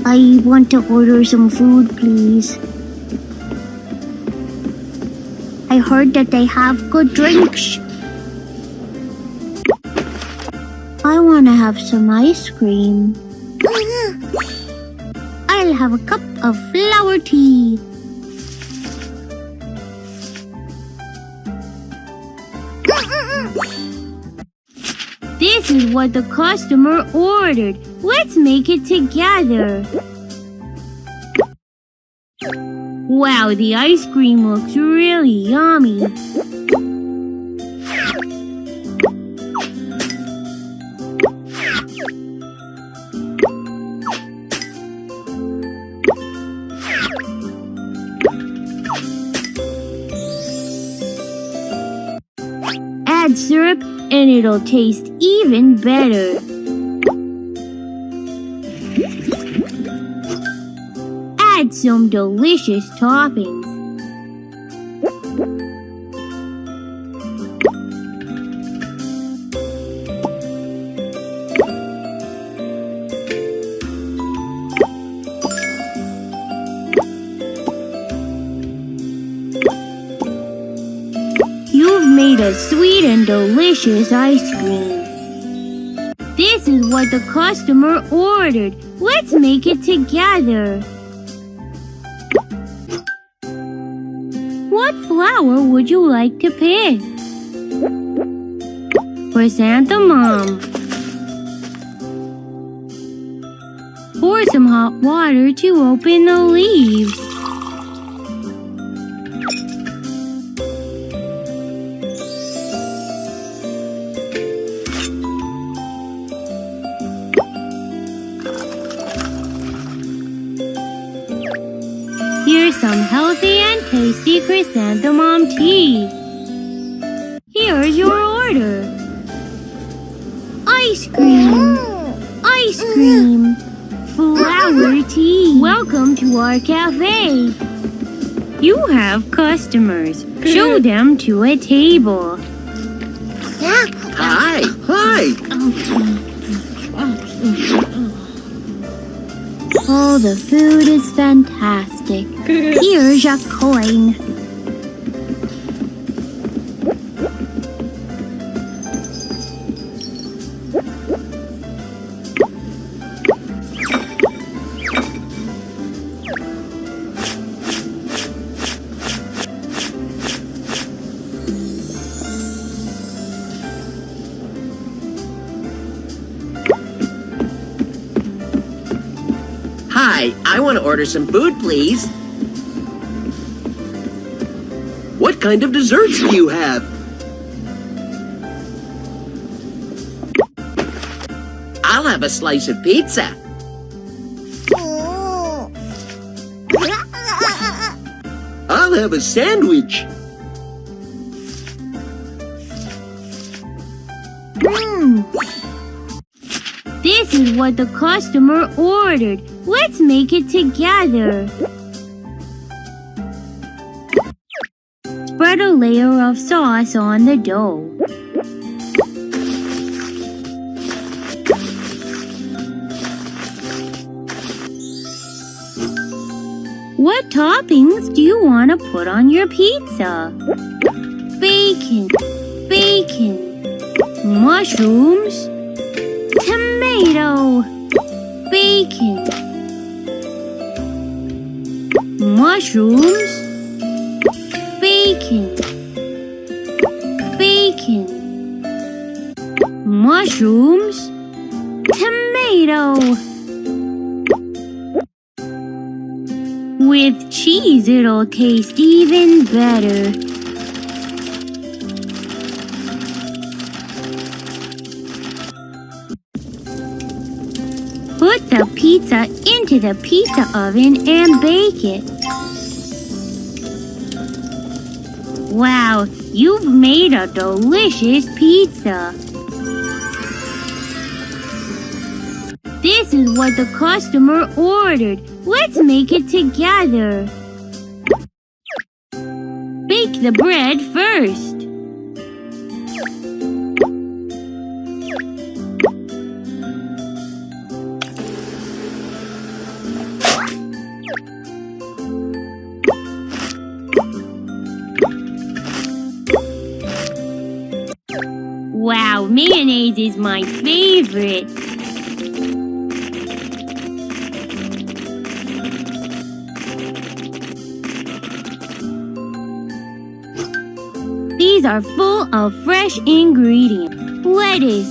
I want to order some food, please. I heard that they have good drinks. I want to have some ice cream. I'll have a cup of flower tea. This is what the customer ordered. Let's make it together. Wow, the ice cream looks really yummy. Add syrup and it'll taste even better. Add some delicious toppings. You've made a sweet and delicious ice cream. This is what the customer ordered. Let's make it together. What flower would you like to pick? Chrysanthemum. Pour some hot water to open the leaves. Here's some healthy and tasty chrysanthemum tea. Here's your order. Ice cream. Ice cream. Flower tea. Welcome to our cafe. You have customers. Show them to a table. Hi. Oh, the food is fantastic. Here's a coin. Hi, I want to order some food, please. What kind of desserts do you have? I'll have a slice of pizza. I'll have a sandwich. This is what the customer ordered. Let's make it together. Spread a layer of sauce on the dough. What toppings do you want to put on your pizza? Bacon, mushrooms, tomato, bacon, mushrooms, bacon, mushrooms, tomato. With cheese, it'll taste even better. Put the pizza into the pizza oven and bake it. Wow, you've made a delicious pizza. This is what the customer ordered. Let's make it together. Bake the bread first. Mayonnaise is my favorite. These are full of fresh ingredients. Lettuce.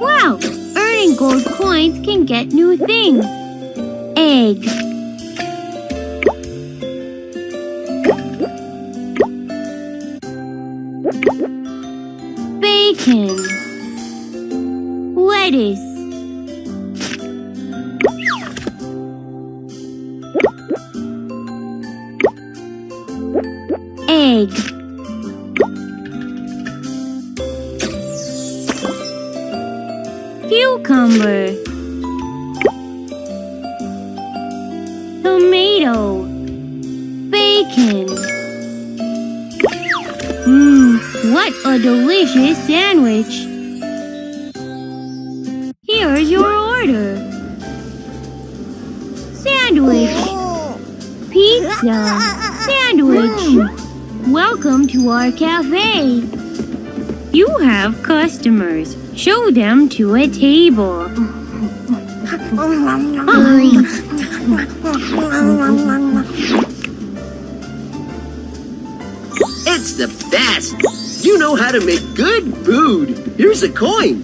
Wow! Earning gold coins can get new things. Egg. Bacon. Lettuce. Egg. Cucumber. Tomato. Bacon. What a delicious sandwich! Here's your order. Sandwich. Pizza. Sandwich. Welcome to our cafe. You have customers. Show them to a table. It's the best! You know how to make good food! Here's a coin!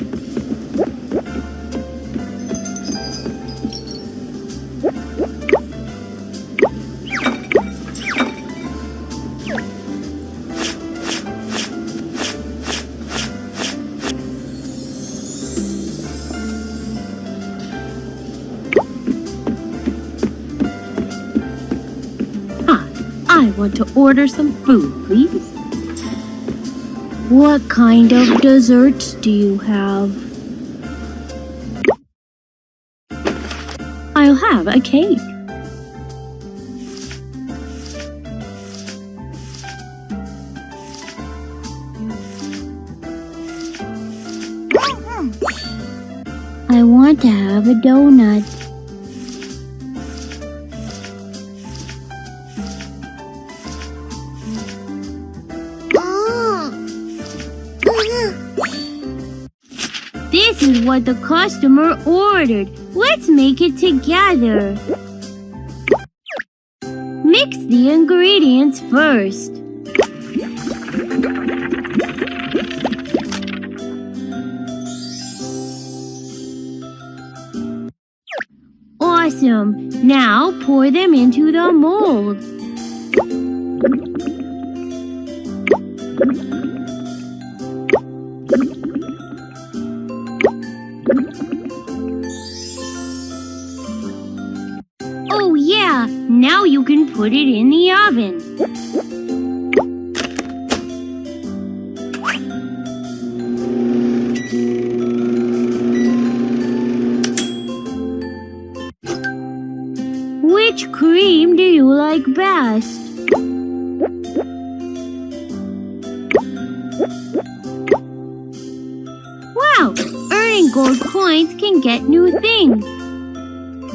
I want to order some food, please. What kind of desserts do you have? I'll have a cake. I want to have a donut. This is what the customer ordered. Let's make it together. Mix the ingredients first. Awesome. Now pour them into the mold. Oh yeah, now you can put it in the oven. Which cream do you like best? Wow, earning gold coins can get new things.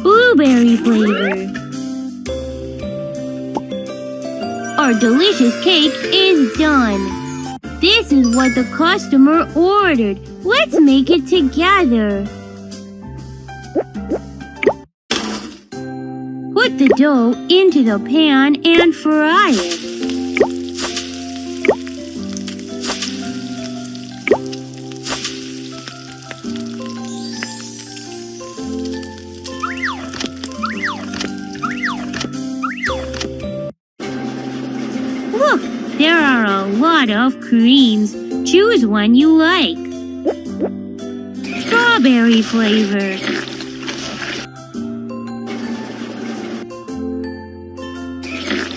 Blueberry flavor. Our delicious cake is done. This is what the customer ordered. Let's make it together. Put the dough into the pan and fry it. Look, there are a lot of creams. Choose one you like. Strawberry flavor.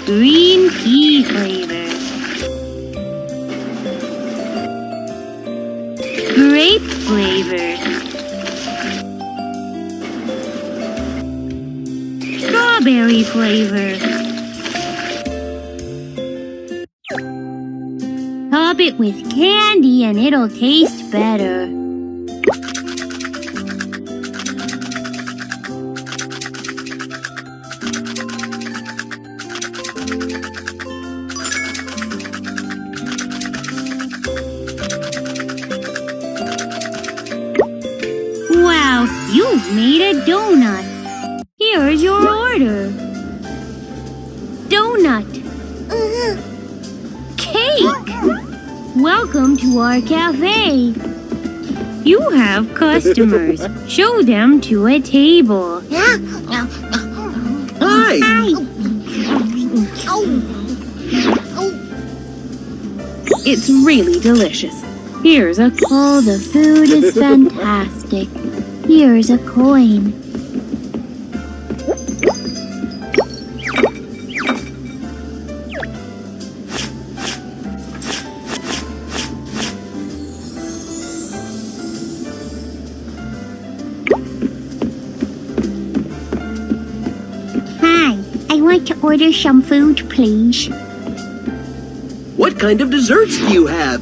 Green pea flavor. Grape flavor. Strawberry flavor. Top it with candy and it'll taste better. made a donut. Here's your order. Donut. Cake. Welcome to our cafe. You have customers. Show them to a table. Hi! It's really delicious. Here's a Oh, the food is fantastic. Here's a coin. Hi, I want to order some food, please. What kind of desserts do you have?